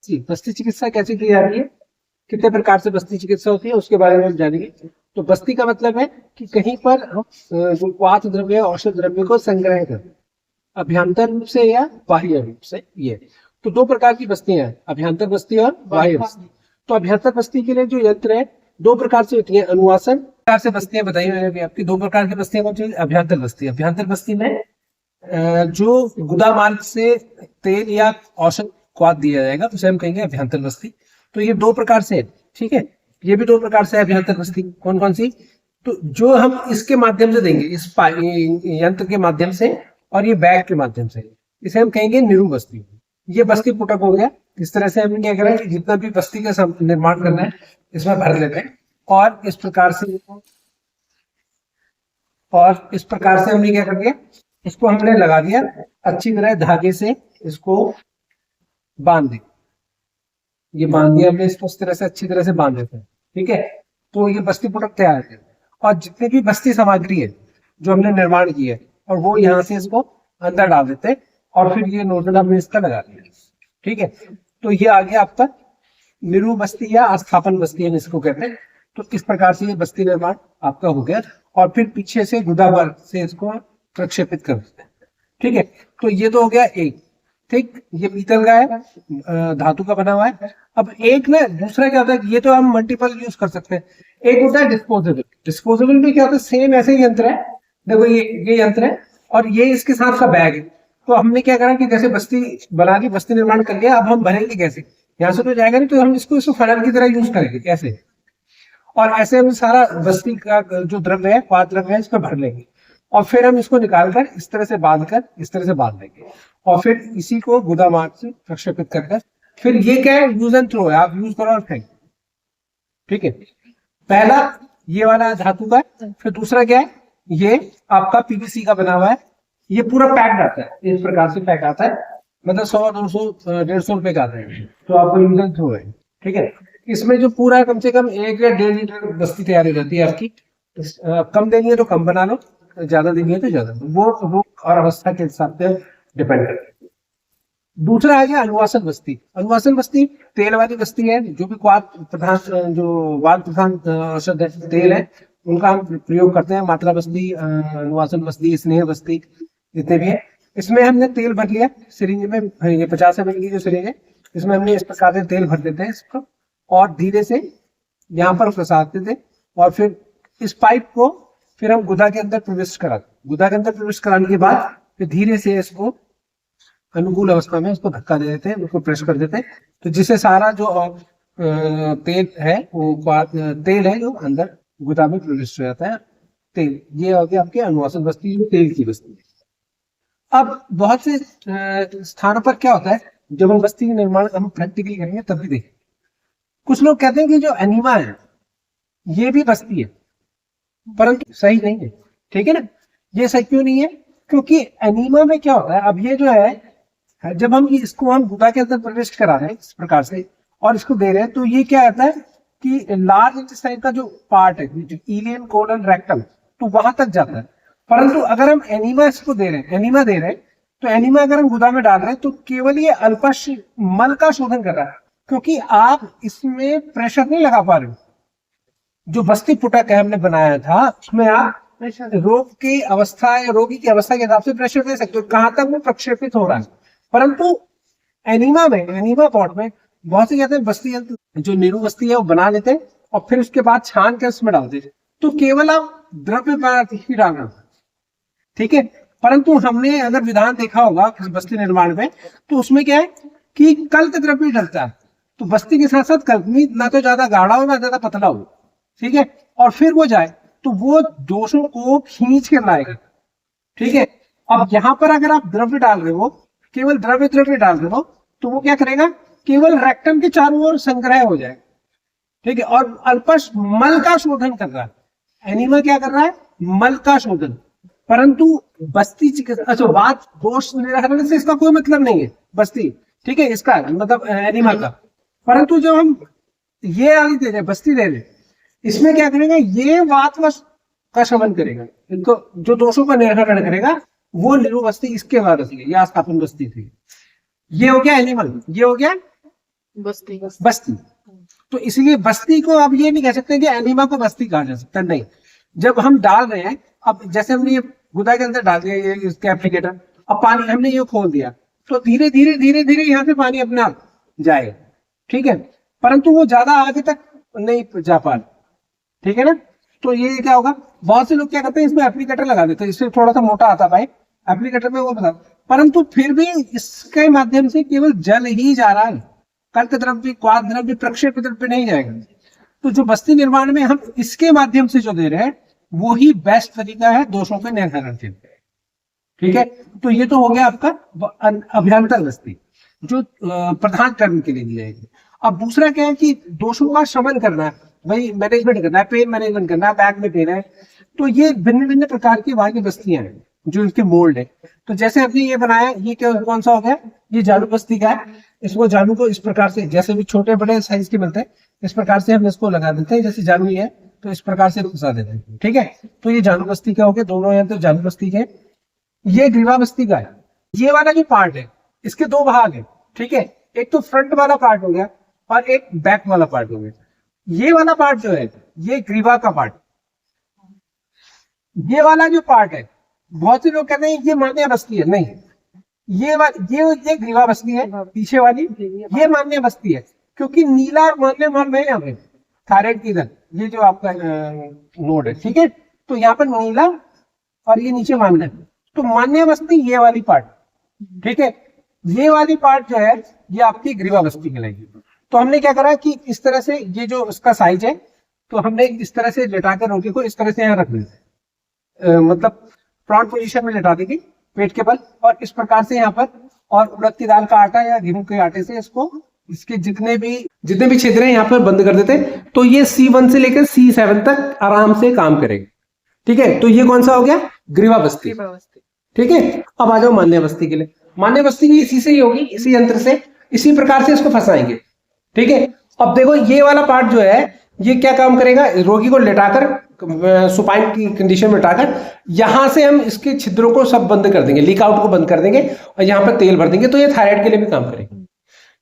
जी, बस्ती चिकित्सा कैसे की जा रही है, कितने प्रकार से बस्ती चिकित्सा होती है उसके बारे में हम जानेंगे। तो बस्ती का मतलब है कि कहीं पर हम जो वात द्रव्य औषध द्रव्य को संग्रह कर, अभ्यंतर रूप से या बाह्य रूप से। ये तो दो प्रकार की बस्तियां हैं, अभ्यंतर बस्ती और बाह्य बस्ती। तो अभ्यंतर बस्ती के लिए जो यंत्र है दो प्रकार से होती है, अनुवासन प्रकार से बस्तियां बताई मैंने अभी आपकी। दो प्रकार की बस्तियां कौन सी? अभ्यंतर बस्ती। अभ्यंतर बस्ती में जो गुदा मार्ग से तेल या औषध को दिया जाएगा उसे हम कहेंगे अभ्यंतर बस्ती। तो ये दो प्रकार से है, ठीक है। ये भी दो प्रकार से है अभ्यंतर बस्ती। कौन कौन सी? तो जो हम इसके माध्यम से देंगे, इस यंत्र के माध्यम से और ये बैग के माध्यम से, इसे हम कहेंगे निरू बस्ती। ये बस्ती पुटक हो गया। इस तरह से हम क्या करें कि जितना भी बस्ती का निर्माण करना है इसमें भर लेते हैं और इस प्रकार से हमने क्या कर दिया, इसको हमने लगा दिया अच्छी तरह धागे से, इसको बांध दिया। ये बांध दिया हमने इसको, इस तरह से अच्छी तरह से बांध देते हैं, ठीक है। तो ये बस्ती पुटक तैयार है। और जितनी भी बस्ती सामग्री है जो हमने निर्माण की है, और वो यहाँ से इसको अंदर डाल देते हैं और फिर ये नोजल हमने इसका लगा दिया, ठीक है। तो ये आ गया आपका निरू बस्ती या स्थापन बस्ती हम इसको कहते हैं। तो इस प्रकार से ये बस्ती निर्माण आपका हो गया और फिर पीछे से गुदा वर्ग से इसको प्रक्षेपित कर देते हैं, ठीक है। तो ये तो हो गया एक, ठीक। ये पीतल का है, धातु का बना हुआ है। अब एक ना दूसरा क्या होता है, ये तो हम मल्टीपल यूज कर सकते हैं। एक होता है डिस्पोजेबल। डिस्पोजेबल में क्या होता है, सेम ऐसे ही यंत्र है, देखो ये यंत्र है और ये इसके साथ का बैग है। तो हमने क्या करा कि जैसे बस्ती बना ली, बस्ती निर्माण कर लिया, अब हम भरेंगे कैसे, यहाँ से तो जाएगा नहीं, तो हम इसको फनल की तरह यूज करेंगे ऐसे। और ऐसे हम सारा बस्ती का जो द्रव्य है, पाद द्रव्य है, इस पर भर लेंगे और फिर हम इसको निकालकर इस तरह से बांध देंगे और फिर इसी को गुदा मार्ग से प्रक्षेपित कर फिर ये क्या है, यूज एंड थ्रो है, आप यूज करो और फेंक, ठीक है। पहला ये वाला धातु का, फिर दूसरा क्या है, ये आपका पीवीसी का बना हुआ है। ये पूरा पैक्ड आता है, इस प्रकार से पैक आता है, मतलब 100, 200, 150 रुपए का आता है। तो आपको यूज एंड थ्रो है, ठीक है। इसमें जो पूरा कम से कम 1 या 1.5 लीटर बस्ती तैयार हो जाती है आपकी। कम देनी है तो कम बना लो, ज्यादा देनी है तो ज्यादा, वो और अवस्था के हिसाब से डिपेंड करता है। दूसरा आ गया अनुवासन बस्ती। अनुवासन बस्ती तेल वाली बस्ती है, जो भी वात प्रधान औषध तेल है उनका हम प्रयोग करते हैं। मात्रा बस्ती, अनुवासन बस्ती, स्नेह बस्ती, जितने भी है, इसमें हमने तेल भर लिया सिरिंज में। ये 50 ml की जो सिरिंज है, इसमें हमने इस प्रकार से तेल भर देते हैं इसको और धीरे से यहाँ पर फंसाते थे और फिर इस पाइप को फिर हम गुदा के अंदर प्रविष्ट कराते। गुदा के अंदर प्रविष्ट कराने के बाद फिर धीरे से इसको अनुकूल अवस्था में इसको धक्का दे देते हैं, उसको प्रेस कर देते हैं, तो जिससे सारा जो तेल है वो तेल है जो अंदर गुदा में प्रविष्ट हो जाता है तेल। ये हो गया आपके अनुवासन बस्ती, जो तेल की बस्ती है। अब बहुत से स्थानों पर क्या होता है, जब हम बस्ती के निर्माण हम प्रैक्टिकली करेंगे तब भी देखें, कुछ लोग कहते हैं कि जो एनीमा है ये भी बस्ती है, परंतु सही नहीं है, ठीक है ना। ये सही क्यों नहीं है? क्योंकि एनीमा में क्या होता है, अब ये जो है जब हम इसको हम गुदा के अंदर प्रविष्ट करा रहे हैं इस प्रकार से और इसको दे रहे हैं, तो ये क्या आता है कि लार्ज इंटेस्टाइन का जो पार्ट है, इलियन, कोलन, रेक्टम, तो वहां तक जाता है। परंतु अगर हम एनीमा इसको दे रहे हैं, तो एनीमा अगर हम गुदा में डाल रहे हैं तो केवल ये अल्पश मल का शोधन कर रहा है, क्योंकि आप इसमें प्रेशर नहीं लगा पा रहे हो। जो बस्ती पुटक है हमने बनाया था उसमें आप रोग की अवस्था या रोगी की अवस्था के हिसाब से प्रेशर दे सकते हो, कहां तक वो प्रक्षेपित हो रहा है। परंतु एनीमा पॉट में बहुत से कहते हैं बस्ती यंत्र जो निरू बस्ती है वो बना लेते हैं और फिर उसके बाद छान के उसमें डालते हैं, तो केवल आप द्रव्य पदार्थ ही डालना, ठीक है। परंतु हमने अगर विधान देखा होगा बस्ती निर्माण में, तो उसमें क्या है कि कल्क द्रव्य डलता है, तो बस्ती के साथ साथ कल्क ना तो ज्यादा गाढ़ा हो ना ज्यादा पतला हो, ठीक है, और फिर वो जाए तो वो दोषों को खींच कर लाएगा, ठीक है। अब यहाँ पर अगर आप द्रव्य डाल रहे हो, केवल द्रव्य डाल रहे हो, तो वो क्या करेगा, केवल रेक्टम के चारों ओर संग्रह हो जाएगा, ठीक है, और अल्पश मल का शोधन कर रहा है। एनीमा क्या कर रहा है, मल का शोधन। परंतु बस्ती चिकित्सा, अच्छा, वात दोष निराकरण से इसका कोई मतलब नहीं है बस्ती, ठीक है, इसका मतलब एनीमा का। परंतु जब हम ये आगे दे रहे बस्ती दे रहे, इसमें क्या करेगा, ये वात का शमन करेगा, इनको जो दोषों का निराकरण करेगा, वो निरू बस्ती इसके बाद या स्थापन बस्ती थी। ये हो गया एनिमल, ये हो गया बस्ती बस्ती। तो इसीलिए बस्ती को आप ये नहीं कह सकते कि एनीमा को बस्ती कहा जा सकता, नहीं। जब हम डाल रहे हैं, अब जैसे हमने ये गुदा के अंदर डाल दिया ये इसके एप्लीकेटर, अब पानी हमने ये खोल दिया, तो धीरे धीरे धीरे धीरे यहाँ से पानी अपने आप जाएगा, ठीक है, परंतु वो ज्यादा आगे तक नहीं जा पा रहा, ठीक है ना। तो ये क्या होगा, बहुत से लोग क्या करते हैं, इसमें एप्लीकेटर लगा देते हैं, इससे थोड़ा सा मोटा आता पाइप, एप्लीकेटर में वो बता, परंतु फिर भी इसके माध्यम से केवल जल ही जा रहा है, कर्क द्रव्य, क्वाथ द्रव्य, प्रक्षेप द्रव्य नहीं जाएगा। तो जो बस्ती निर्माण में हम इसके माध्यम से जो दे रहे हैं, वो ही बेस्ट तरीका है दोषों के निर्धारण के लिए, ठीक है। तो ये तो हो गया आपका अभ्यंतर बस्ती, जो प्रधान कर्म के लिए दी जाएगी। अब दूसरा क्या है कि दोषों का शमन करना है, भाई मैनेजमेंट करना है, पेन मैनेजमेंट करना है, बैक में पेन है, तो ये भिन्न भिन्न प्रकार की वहां की बस्तियां हैं जो इसके मोल्ड है। तो जैसे हमने ये बनाया, ये क्या कौन सा हो गया, ये जालू बस्ती का है। इसको जालू को इस प्रकार से, जैसे भी छोटे बड़े साइज के मिलते हैं, इस प्रकार से हम इसको लगा देते हैं, जैसे जालू है तो इस प्रकार से घुसा देते हैं, ठीक है। तो ये जालू बस्ती का हो गया, दोनों यंत्र जालू बस्ती के। ये ग्रीवा बस्ती का है। ये वाला जो पार्ट है, इसके दो भाग है, ठीक है, एक तो फ्रंट वाला पार्ट हो गया और एक बैक वाला पार्ट हो गया। ये वाला पार्ट जो है, ये ग्रीवा का पार्ट। ये वाला जो पार्ट है, बहुत से लोग कहते हैं ये मान्य बस्ती है, नहीं, ये ग्रीवा बस्ती है, पीछे वाली ये मान्य बस्ती है, क्योंकि नीला और मान्य माल में यहाँ पे थायराइड की इधर ये जो आपका नोड है, ठीक है। तो यहाँ पर नीला और ये नीचे मान्य, तो मान्य बस्ती ये वाली पार्ट, ठीक है। ये वाली पार्ट जो है, ये आपकी ग्रीवा बस्ती कहलाएगी। तो हमने क्या करा कि इस तरह से ये जो इसका साइज है, तो हमने इस तरह से लेटाकर रोटी को इस तरह से यहाँ रख दिया, मतलब फ्रंट पोजीशन में लेटा देगी पेट के बल, और इस प्रकार से यहाँ पर, और उड़द की दाल का आटा या गेहूं के आटे से इसको, इसके जितने भी छिद्र हैं यहाँ पर बंद कर देते हैं। तो ये C1 से लेकर C7 तक आराम से काम करेगा, ठीक है। तो ये कौन सा हो गया, ग्रीवा बस्ती, ठीक है। अब आ जाओ मान्य बस्ती के लिए। मान्य बस्ती भी इसी से ही होगी, इसी यंत्र से, इसी प्रकार से इसको फंसाएंगे, ठीक है। अब देखो ये वाला पार्ट जो है, ये क्या काम करेगा, रोगी को लेटाकर सुपाइन की कंडीशन में उठाकर यहां से हम इसके छिद्रों को सब बंद कर देंगे, लीक आउट को बंद कर देंगे और यहाँ पर तेल भर देंगे, तो ये थायराइड के लिए भी काम करेगा।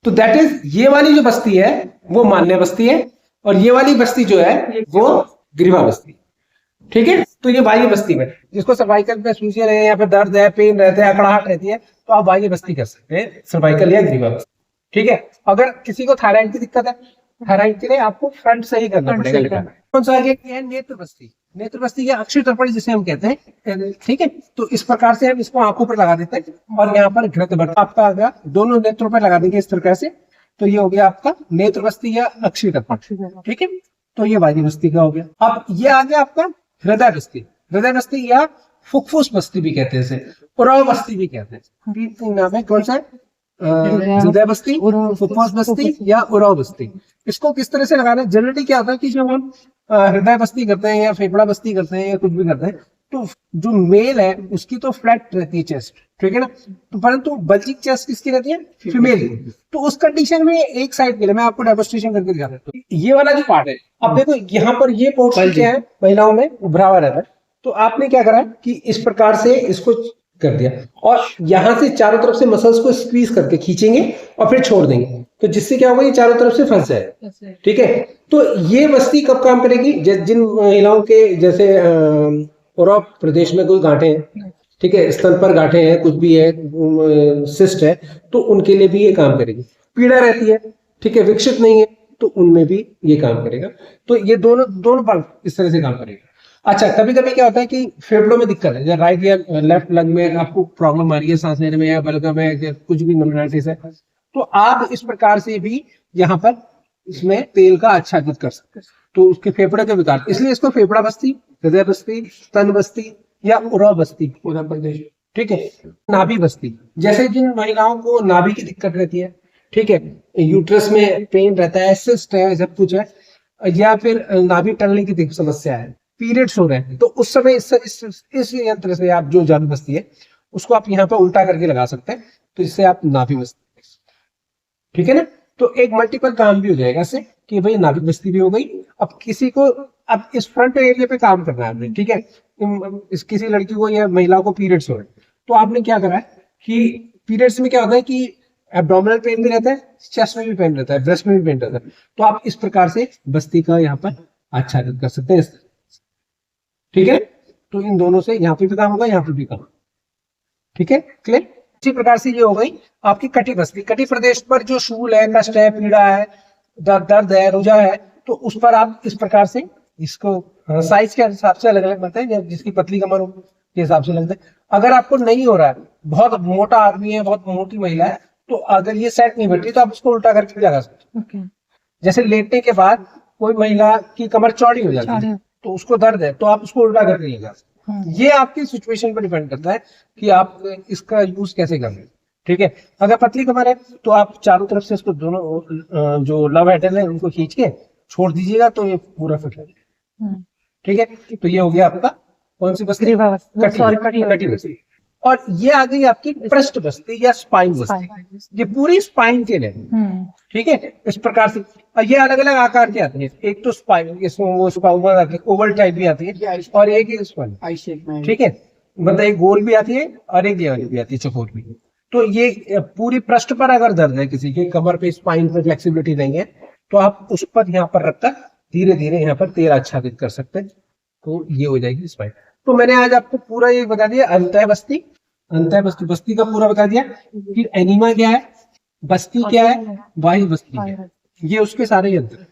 तो दैट इज, ये वाली जो बस्ती है वो मान्य बस्ती है, और ये वाली बस्ती जो है वो ग्रीवा बस्ती, ठीक है। तो ये बाह्य बस्ती में, जिसको सर्वाइकल पे सूजन है या फिर दर्द है, पेन रहता है, अकड़ाहट रहती है, तो आप बाह्य बस्ती कर सकते हैं, सर्वाइकल या ग्रीवा बस्ती, ठीक है। अगर किसी को थायराइड की दिक्कत है, थायराइड के लिए आपको फ्रंट से ही करना पड़ेगा। कौन सा आगे है, नेत्र बस्ती। नेत्र बस्ती या अक्षय तर्पण जिसे हम कहते हैं, ठीक है। तो इस प्रकार से हम इसको आंखों पर लगा देते हैं, और यहाँ पर घृत भर आपका आ गया, दोनों नेत्रों पर लगा देंगे इस प्रकार से, तो ये हो गया आपका नेत्र बस्ती या अक्षय तर्पण, ठीक है। तो ये बाह्य बस्ती का हो गया। अब ये आ गया आपका हृदय बस्ती। हृदय बस्ती या फुफ्फुस बस्ती भी कहते हैं इसे, उराव बस्ती भी कहते हैं, तीन नाम है। कौन सा है, हृदय बस्ती, फुफ्फुस बस्ती या उराव बस्ती। इसको किस तरह से लगाना है, जनरली क्या होता है कि जब हम हृदय बस्ती करते हैं या फेफड़ा बस्ती करते हैं या कुछ भी करते हैं, तो जो मेल है उसकी तो फ्लैट रहती है चेस्ट, ठीक है ना, तो परंतु बल्जिंग चेस्ट किसकी रहती है, फीमेल। तो उस कंडीशन में एक साइड के लिए मैं आपको डेमोन्स्ट्रेशन करके दिखा देता हूँ। ये वाला जो पार्ट है, अब देखो यहाँ पर ये पोर्शन क्या है, महिलाओं में उभरा हुआ रहता है, तो आपने क्या करा कि इस प्रकार से इसको कर दिया, और यहां से चारों तरफ से मसल्स को स्क्वीज करके खींचेंगे और फिर छोड़ देंगे, तो जिससे क्या होगा, ये चारों तरफ से फंस जाए, ठीक है। तो ये बस्ती कब काम करेगी, जिन महिलाओं के जैसे उराव प्रदेश में कोई गांठें हैं, ठीक है, स्तन पर गांठें हैं, कुछ भी है, सिस्ट है, तो उनके लिए भी ये काम करेगी। पीड़ा रहती है, ठीक है, विकसित नहीं है, तो उनमें भी ये काम करेगा। तो ये दोनों पर इस तरह से काम करेगा। अच्छा, कभी कभी क्या होता है कि फेफड़ों में दिक्कत है, राइट या लेफ्ट लंग में आपको प्रॉब्लम आ रही है, सांस लेने में या बलगम में या कुछ भी नॉर्मलिटीज है, तो आप इस प्रकार से भी यहाँ पर इसमें तेल का आच्छादित कर सकते हैं, तो उसके फेफड़े के विकास, इसलिए इसको फेफड़ा बस्ती, हृदय बस्ती, स्तन बस्ती या उराव बस्ती उत्तर प्रदेश, ठीक है। नाभि बस्ती, जैसे जिन महिलाओं को नाभि की दिक्कत रहती है, ठीक है, यूट्रस में पेन रहता है, सिस्ट है, सब कुछ है, या फिर नाभि टलने की समस्या है, पीरियड्स हो रहे हैं, तो उस समय इस यंत्र से आप जो जादू बस्ती है उसको आप यहाँ पे उल्टा करके लगा सकते हैं, तो इससे आप नाभि बस्ती, ठीक है ना। तो एक मल्टीपल काम भी हो जाएगा इससे कि भाई नाभि बस्ती भी हो गई। अब किसी को अब इस फ्रंट एरिया पे काम करना है आपने, ठीक है, इस किसी लड़की को या महिला को पीरियड्स हो रहे हैं, तो आपने क्या करा है कि पीरियड्स में क्या होता है कि एब्डोमिनल पेन भी रहता है, चेस्ट में भी पेन रहता है, ब्रेस्ट में भी पेन रहता है। तो आप इस प्रकार से बस्ती का यहाँ पर आच्छादित कर सकते हैं, ठीक है। तो इन दोनों से यहाँ पे भी काम होगा, यहाँ पे भी काम, ठीक है, क्लियर। इसी प्रकार से ये हो गई आपकी कटी बस्ती। कटी प्रदेश पर जो शूल है, कष्ट है, पीड़ा है, दर्द है, रुझा है, तो उस पर आप इस प्रकार से इसको साइज के हिसाब से अलग अलग बनते हैं, जिसकी पतली कमर के हिसाब से लगते हैं। अगर आपको नहीं हो रहा है, बहुत मोटा आदमी है, बहुत मोटी महिला है, तो अगर ये सेट नहीं बैठी तो आप उसको उल्टा करके भी लगा सकते हैं। जैसे लेटने के बाद कोई महिला की कमर चौड़ी हो जाती है, तो उसको दर्द है, तो आप उसको उल्टा करके नहीं लगा सकते। ये आपकी सिचुएशन पर डिपेंड करता है कि आप इसका यूज कैसे कर रहे हैं, ठीक है। अगर पतली कमर है तो आप चारों तरफ से इसको दोनों जो लव हैंडल है उनको खींच के छोड़ दीजिएगा, तो ये पूरा फिट हो जाएगा, ठीक है। तो ये हो गया आपका कौन सी बस्ती? कटी बस्ती। और ये आ गई आपकी पृष्ठ बस्ती या स्पाइन बस्ती, ये पूरी स्पाइन के लिए, ठीक है। इस प्रकार से ये अलग अलग आकार की आती है, एक तो स्पाइन, इसमें वो ओवल टाइप भी आती है, और एक स्पाइन, ठीक है, मतलब एक गोल भी आती है और एक ये वाली भी आती है, चौकोर भी। तो ये पूरी पृष्ठ पर अगर दर्द है, किसी के कमर पे, स्पाइन पे फ्लेक्सिबिलिटी नहीं है, तो आप उस पर यहाँ पर रखकर धीरे धीरे यहाँ पर तेल आच्छादित कर सकते हैं, तो ये हो जाएगी स्पाइन। तो मैंने आज आपको पूरा ये बता दिया, अंतः बस्ती, बस्ती का पूरा बता दिया। फिर एनीमा क्या है, बस्ती क्या है, बाह्य बस्ती क्या है, ये उसके सारे यंत्र।